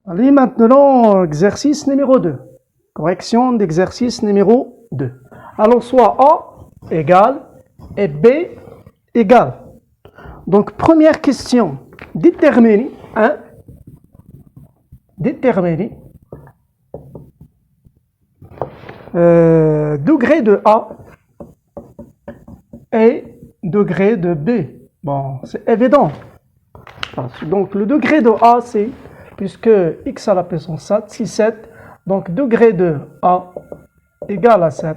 Allez, maintenant, exercice numéro 2. Correction d'exercice numéro 2. Alors, soit A égale et B égale. Donc, première question. Déterminer, déterminer degré de A et degré de B. Bon, c'est évident. Donc, le degré de A, c'est, puisque x à la puissance 7, c'est 7, donc degré de A égale à 7,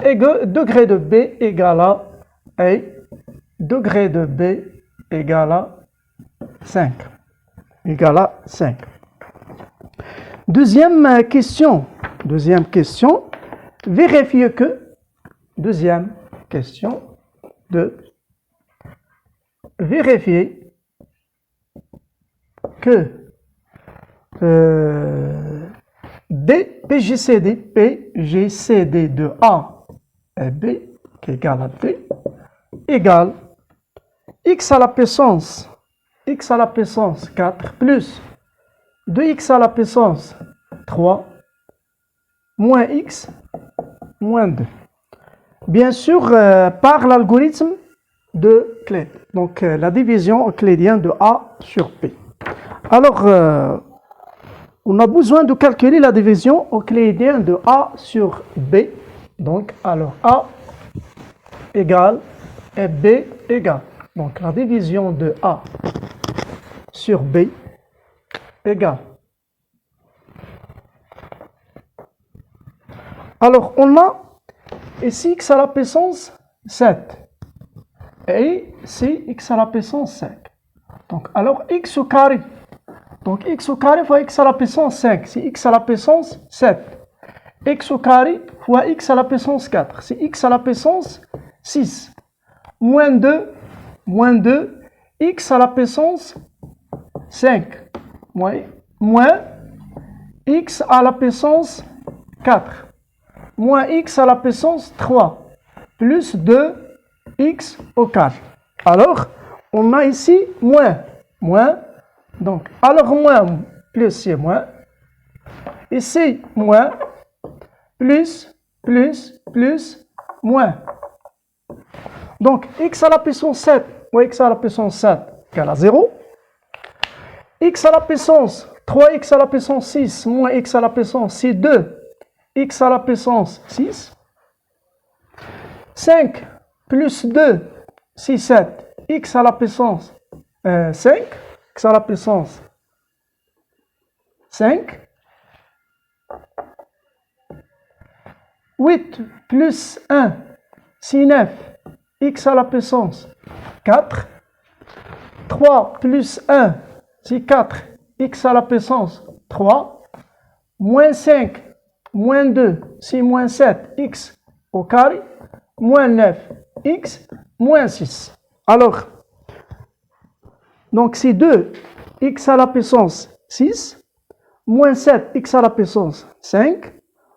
et degré de B égale à, et degré de B égale à 5. Égale à 5. Deuxième question, vérifiez que, deuxième question, de vérifier que PGCD de A et B qui est égal à D égale x à la puissance 4 plus 2x à la puissance 3 moins x moins 2. Bien sûr, par l'algorithme de Clade. Donc, la division euclidienne de A sur P. Alors, on a besoin de calculer la division euclidienne de A sur B. Donc, alors A égale et B égale. Donc, la division de A sur B égale. Alors, on a ici x à la puissance 7. Et ici x à la puissance 5. Donc, alors x au carré. Donc, x au carré fois x à la puissance 5, c'est x à la puissance 7. X au carré fois x à la puissance 4, c'est x à la puissance 6. Moins 2, x à la puissance 5. Moins x à la puissance 4. Moins x à la puissance 3. Plus 2x au carré. Alors, on a ici moins. Donc, alors moins plus c'est moins. Ici, moins, plus, moins. Donc, x à la puissance 7, moins x à la puissance 7 égale à 0. X à la puissance 3x à la puissance 6, moins x à la puissance, c'est 2. X à la puissance 6. 5 plus 2, c'est 7. X à la puissance 5. X à la puissance 5. 8 plus 1, c'est 9. X à la puissance 4. 3 plus 1, c'est 4. X à la puissance 3. Moins 5, moins 2, c'est moins 7. X au carré. Moins 9, x, moins 6. Alors, donc c'est 2, x à la puissance 6, moins 7, x à la puissance 5,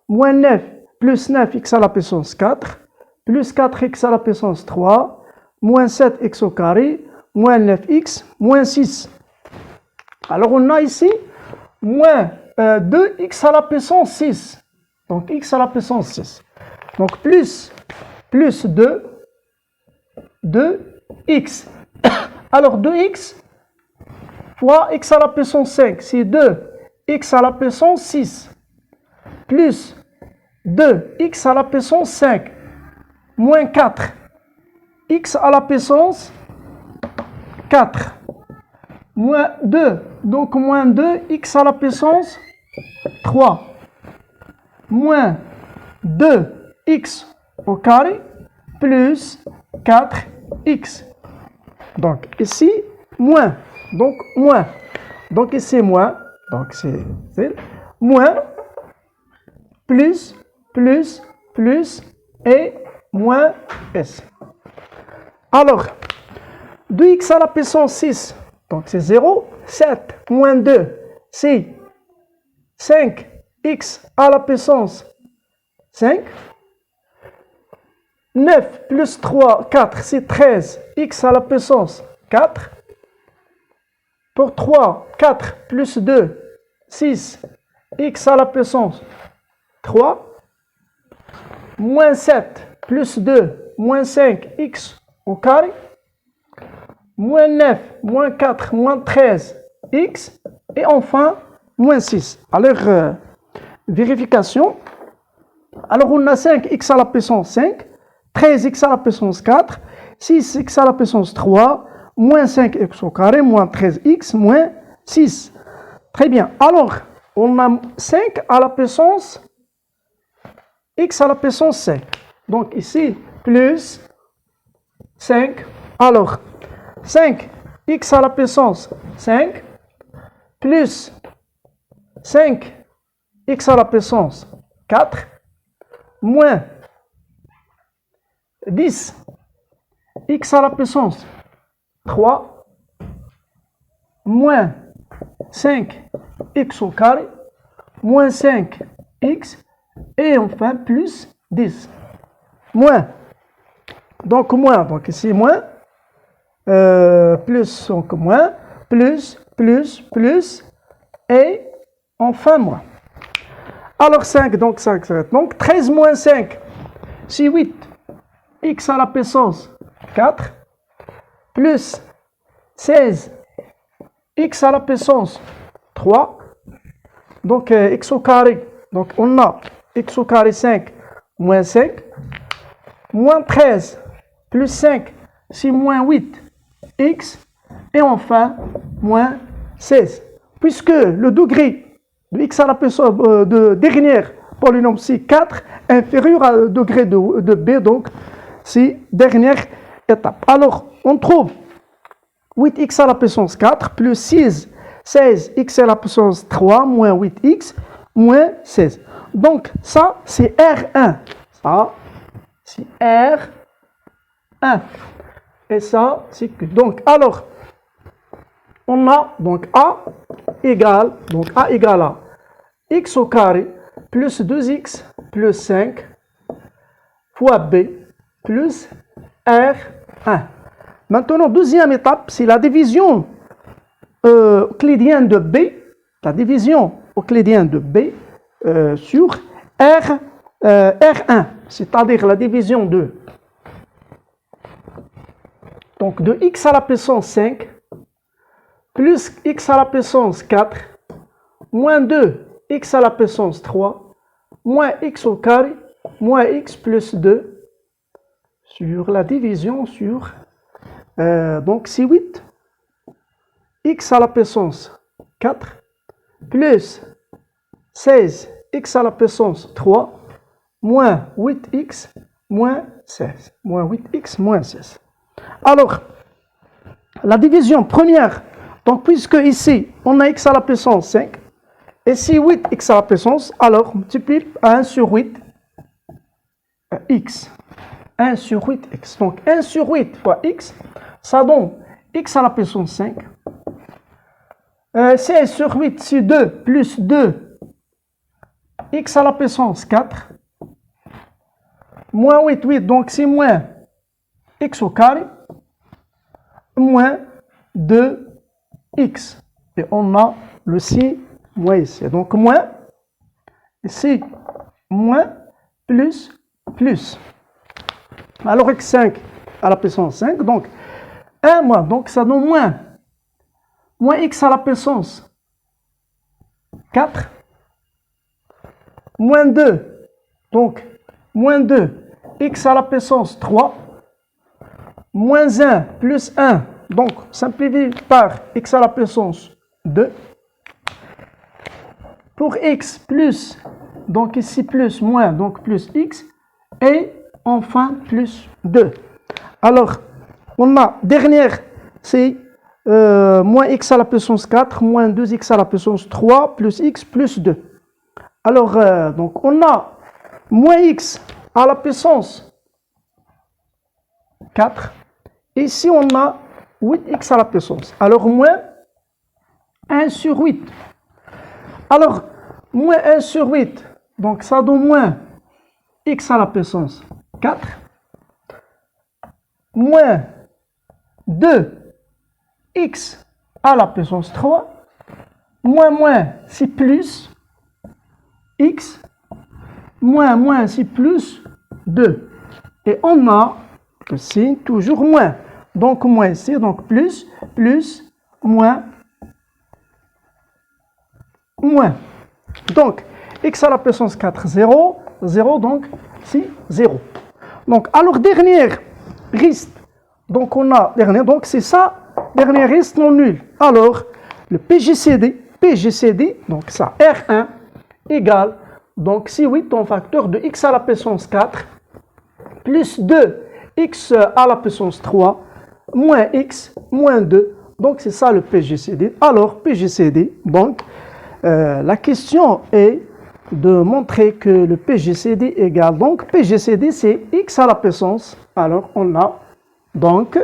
moins 9, plus 9, x à la puissance 4, plus 4, x à la puissance 3, moins 7, x au carré, moins 9x, moins 6. Alors, on a ici moins 2, x à la puissance 6. Donc, x à la puissance 6. Donc, plus 2x. Alors, 2x fois x à la puissance 5, c'est 2x à la puissance 6, plus 2x à la puissance 5, moins 4x à la puissance 4, moins 2, donc moins 2x à la puissance 3, moins 2x au carré, plus 4x. Donc, ici, moins. Donc, moins. Donc, ici, moins. Donc, c'est moins, plus, et moins s. Alors, 2x à la puissance 6. Donc, c'est 0. 7 moins 2, c'est 5x à la puissance 5. 9 plus 3, 4, c'est 13, x à la puissance 4. Pour 3, 4 plus 2, 6 x à la puissance 3, moins 7 plus 2, moins 5 x au carré, moins 9, moins 4, moins 13 x, et enfin, moins 6. Alors, vérification. Alors, on a 5x à la puissance 5, 13x à la puissance 4, 6x à la puissance 3, moins 5x au carré, moins 13x, moins 6. Très bien. Alors, on a 5 à la puissance x à la puissance 5. Donc, ici, plus 5. Alors, 5x à la puissance 5, plus 5x à la puissance 4, moins 10 x à la puissance 3, moins 5 x au carré, moins 5 x, et enfin plus 10. Moins. Donc moins, donc ici moins, plus, donc moins, plus, et enfin moins. Alors 5, donc 5, donc 13 moins 5, c'est 8, x à la puissance 4, plus 16, x à la puissance 3, donc x au carré, donc on a x au carré 5, moins 5, moins 13, plus 5, c'est moins 8, x, et enfin, moins 16. Puisque le degré de x à la puissance de dernière polynôme, c'est 4, inférieur au degré de b, donc c'est dernière étape. Alors, on trouve 8x à la puissance 4 plus 16x à la puissance 3 moins 8x moins 16. Donc, ça, c'est R1. Ça, c'est R1. Et ça, c'est Q. Donc, alors, on a donc A égale à x au carré plus 2x plus 5 fois B plus R1. Maintenant, deuxième étape, c'est la division euclidienne de B, la division euclidienne de B sur R1, c'est-à-dire la division de x à la puissance 5 plus x à la puissance 4 moins 2x à la puissance 3 moins x au carré moins x plus 2 sur la division sur donc c'est 8 x à la puissance 4 plus 16 x à la puissance 3 moins 8x moins 16. Moins 8x moins 16. Alors, la division première, donc puisque ici, on a x à la puissance 5, et si 8x à la puissance, alors multiplie par 1 sur 8, x. 1 sur 8x. Donc 1 sur 8 fois x, ça donne x à la puissance 5. 16 sur 8, c'est 2 plus 2, x à la puissance 4. Moins 8, donc c'est moins x au carré, moins 2x. Et on a le ci moins ici. Donc moins, ici, moins, plus. Alors x5 à la puissance 5, donc 1 moins, donc ça donne moins. Moins x à la puissance 4, moins 2, donc moins 2, x à la puissance 3, moins 1 plus 1, donc simplifié par x à la puissance 2, pour x plus, donc ici plus, moins, donc plus x, et enfin plus 2. Alors, on a dernière, c'est moins x à la puissance 4, moins 2x à la puissance 3, plus x plus 2. Alors, donc on a moins x à la puissance 4. Ici, on a 8x à la puissance. Alors, moins 1 sur 8. Alors, moins 1 sur 8, donc ça donne moins x à la puissance 4, moins 2x à la puissance 3, moins, c'est plus. X, moins, c'est plus 2. Et on a le signe toujours moins. Donc, moins ici, donc plus, moins. Donc, x à la puissance 4, 0, 0, donc c'est 0. Donc, alors, dernière reste. Donc, on a dernier, donc c'est ça, dernier reste non nul. Alors, le PGCD, donc ça, R1 égale, donc si 8 en facteur de x à la puissance 4, plus 2, x à la puissance 3, moins x, moins 2. Donc, c'est ça le PGCD. Alors, PGCD, donc, la question est de montrer que le PGCD égale, donc, PGCD, c'est x à la puissance. Alors, on a, donc,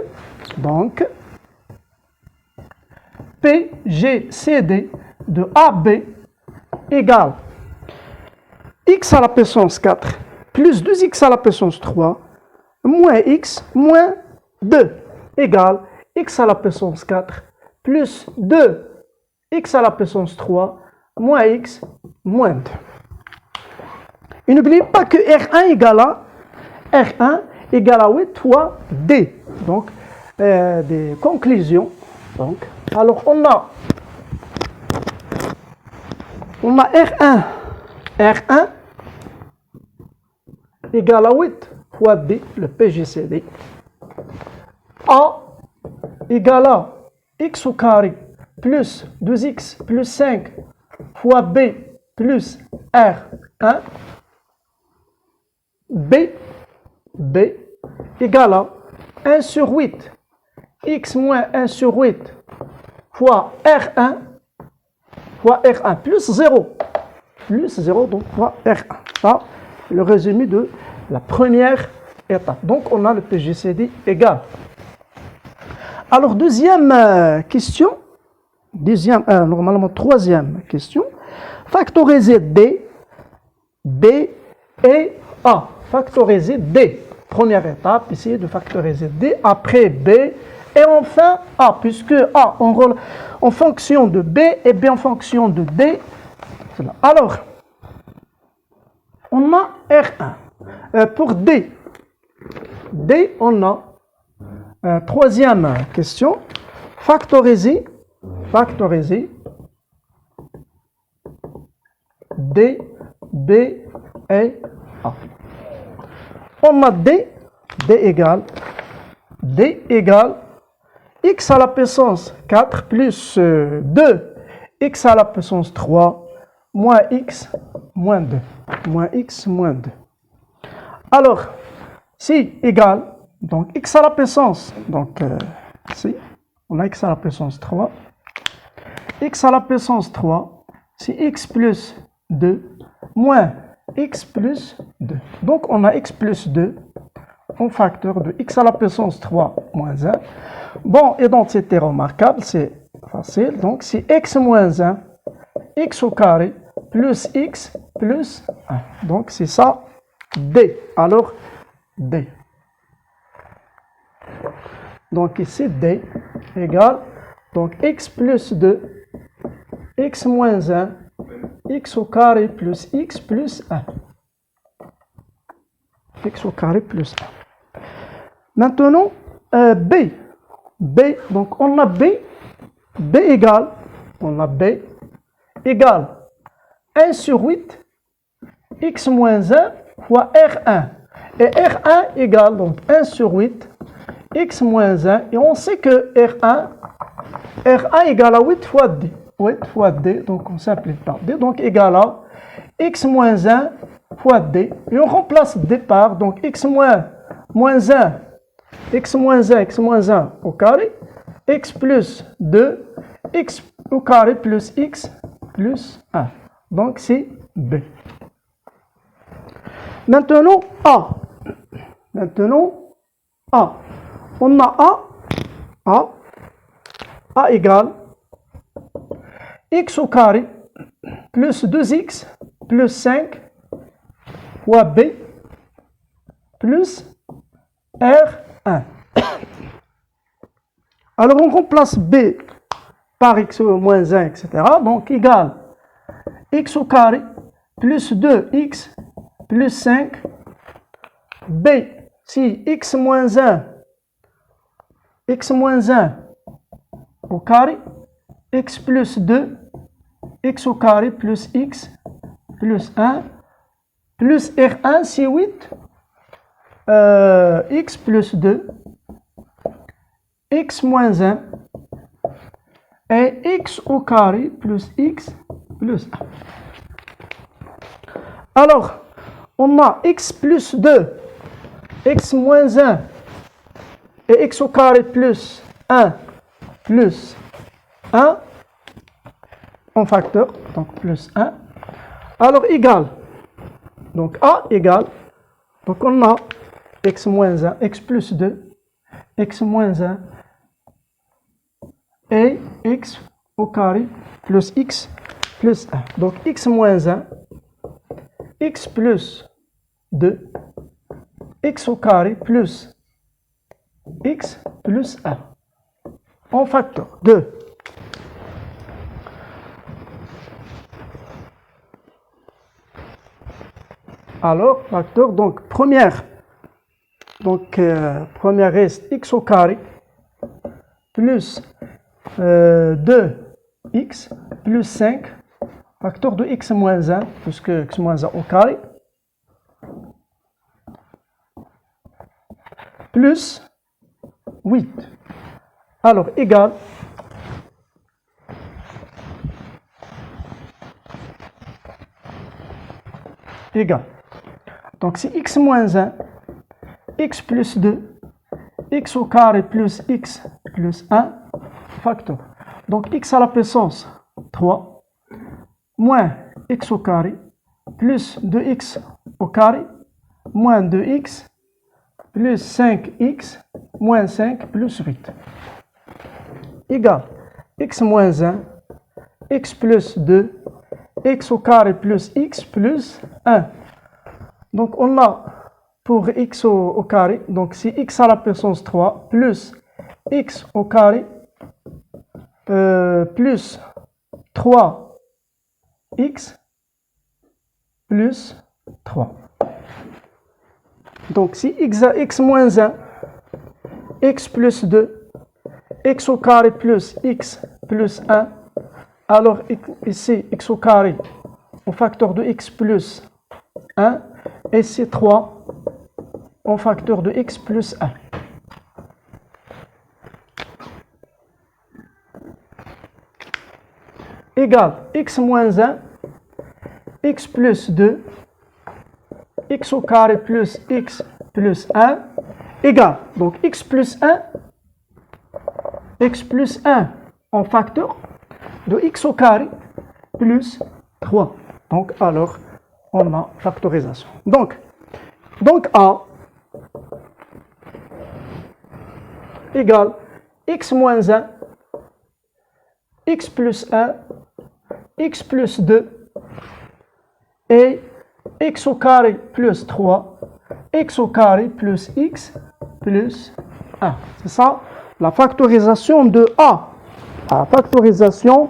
PGCD de AB égale x à la puissance 4 plus 2x à la puissance 3 moins x moins 2 égale x à la puissance 4 plus 2x à la puissance 3 moins x moins 2. Et n'oubliez pas que R1 égale à 8 fois D. Donc, des conclusions. Donc, alors, on a R1 égale à 8 fois D, le PGCD. A égale à x au carré plus 2x plus 5 fois B plus R1. B égale à 1 sur 8, x moins 1 sur 8 fois R1 plus 0. Plus 0, donc fois R1. Ça, le résumé de la première étape. Donc, on a le PGCD égal. Alors, deuxième question. Normalement, troisième question. Factoriser D, B et A. Factoriser D. Première étape, essayer de factoriser D, après B, et enfin A, puisque A en fonction de B et B en fonction de D. Alors, on a R1. Pour D, on a troisième question. Factoriser D, B et A. On a D égale x à la puissance 4 plus 2 x à la puissance 3 moins x moins 2. Moins x moins 2. Alors, si égale, donc x à la puissance, donc si, on a x à la puissance 3, x à la puissance 3, c'est x plus 2 moins x plus 2. Donc, on a x plus 2 en facteur de x à la puissance 3 moins 1. Bon, identité remarquable, c'est facile. Donc, c'est x moins 1, x au carré, plus x plus 1. Donc, c'est ça, D. Alors, D. Donc, ici, D égale, donc, x plus 2, x moins 1, x au carré plus x plus 1. X au carré plus 1. Maintenant, B. Donc on a B égale 1 sur 8, x moins 1 fois R1. Et R1 égale donc 1 sur 8, x moins 1. Et on sait que R1 égale à 8 fois D. 8 fois D, donc on simplifie par D. Donc égale à x moins 1 fois D. Et on remplace D par, donc x moins 1. X moins 1 au carré, x plus 2, x au carré plus x plus 1. Donc, c'est B. Maintenant, A. On a A égale x au carré plus 2x plus 5 fois B plus R1. Alors, on remplace B par x moins 1, etc. Donc, égale x au carré plus 2x plus 5. B, si x moins 1 au carré, x plus 2, x au carré plus x plus 1, plus R1, c'est 8, x plus 2, x moins 1, et x au carré plus x plus 1. Alors, on a x plus 2, x moins 1, et x au carré plus 1 en facteur, donc plus 1. Alors, égal. Donc, A égale. Donc, on a x moins 1, x plus 2, x moins 1, et x au carré plus x plus 1. Donc, x moins 1, x plus 2, x au carré plus x plus 1 en facteur 2. Alors, facteur, donc première reste x au carré plus 2x plus 5, facteur de x moins 1, puisque x moins 1 au carré, plus 8. Alors, égal Donc, c'est x moins 1, x plus 2, x au carré plus x plus 1, facteur. Donc, x à la puissance 3, moins x au carré, plus 2x au carré, moins 2x, plus 5x, moins 5, plus 8. Égal x moins 1, x plus 2, x au carré plus x plus 1. Donc, on a pour x au carré, donc c'est x à la puissance 3 plus x au carré plus 3x plus 3. Donc, si x moins 1, x plus 2, x au carré plus x plus 1, alors ici, x au carré au facteur de x plus 1, et c'est 3 au facteur de x plus 1. Égal x moins 1, x plus 2, x au carré plus x plus 1, égal. Donc x plus 1 en facteur de x au carré plus 3. Donc alors, on a factorisation. Donc A égale x moins 1, x plus 1, x plus 2, et x au carré plus 3, x au carré plus x plus 1. C'est ça, la factorisation de A. La factorisation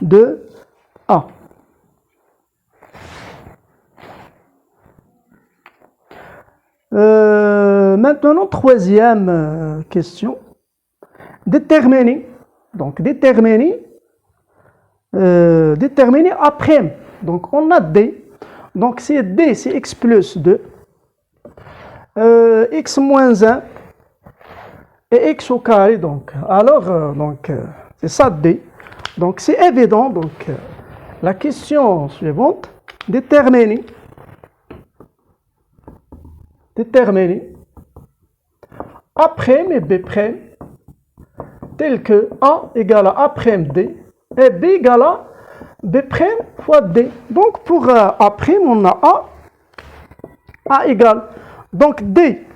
de A. Maintenant, troisième question. Déterminer après. Donc, on a D. Donc, c'est D, c'est x plus 2. X moins 1 et x au carré. Donc, alors, c'est ça D. Donc, c'est évident. Donc, la question suivante. Déterminer A' et B', tel que A égale à A'D et B égale à B' fois D. Donc pour A', on a A égale. Donc D,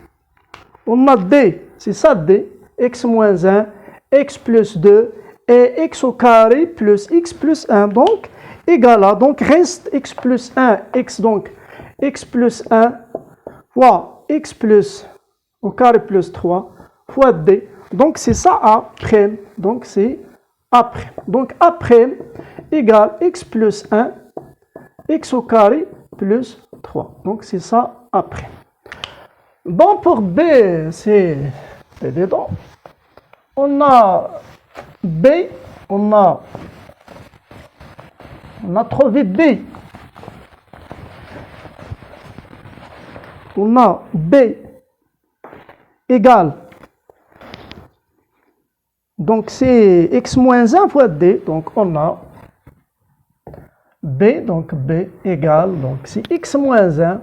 on a D, c'est ça D, x moins 1, x plus 2 et x au carré plus x plus 1. Donc égale à, donc reste x plus 1, donc x plus 1 fois x plus au carré plus 3 fois D. Donc c'est ça A'. Donc c'est après. Donc, après égale x plus 1, x au carré plus 3. Donc, c'est ça après. Bon, pour B, c'est évident. On a B, on a trouvé B. On a B égale, donc c'est x moins 1 fois D, donc on a B, donc B égale, donc c'est x moins 1,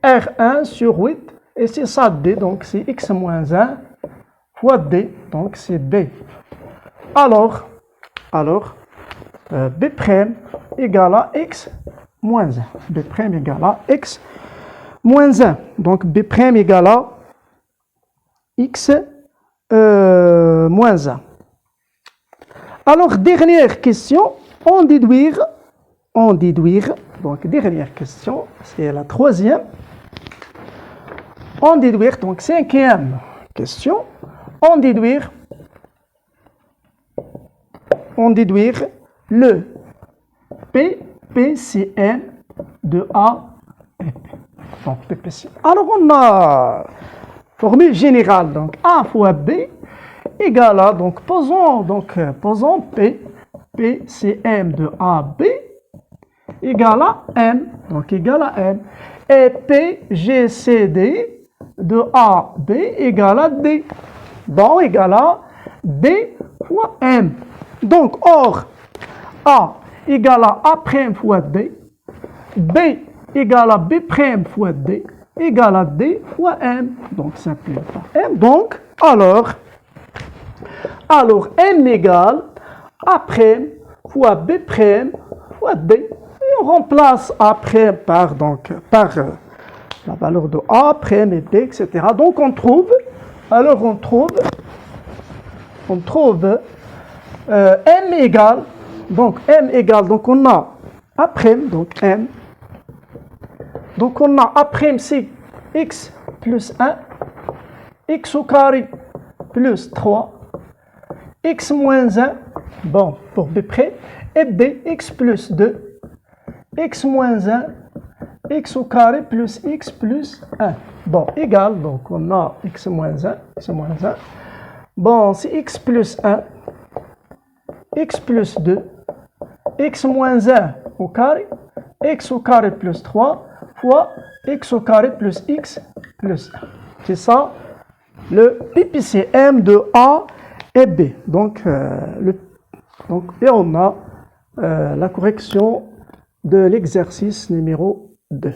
R1 sur 8, et c'est ça D, donc c'est x moins 1 fois D, donc c'est B. Alors, B' égale à x moins 1. B' égale à x moins 1. Donc, B' égale à x moins 1. Alors, dernière question, en déduire. Donc, dernière question, c'est la troisième. En déduire, donc, cinquième question. En déduire le PPCM de A et B. Donc, PPCM. Alors, on a formule générale. Donc, A fois B égale à, donc, posons PPCM de A, B égale à M. Donc, égale à M. Et PGCD de A, B égale à D. Bon, égale à D fois M. Donc, or, A égale à A' fois D, B égale à B' fois D, égale à D fois M. Donc, simplifié par M. Donc, alors, M égale A' fois B' fois D. Et on remplace A' par la valeur de A', et B, etc. Donc, on trouve M égale, donc on a A', donc M. Donc on a A' c'est x plus 1, x au carré plus 3, x moins 1, bon, pour B', et B, x plus 2, x moins 1, x au carré plus x plus 1. Bon, égal, donc on a x moins 1, Bon, c'est x plus 1, x plus 2, x moins 1 au carré, x au carré plus 3 fois x au carré plus x plus 1. C'est ça le PPCM de A et B. Donc, et on a la correction de l'exercice numéro 2.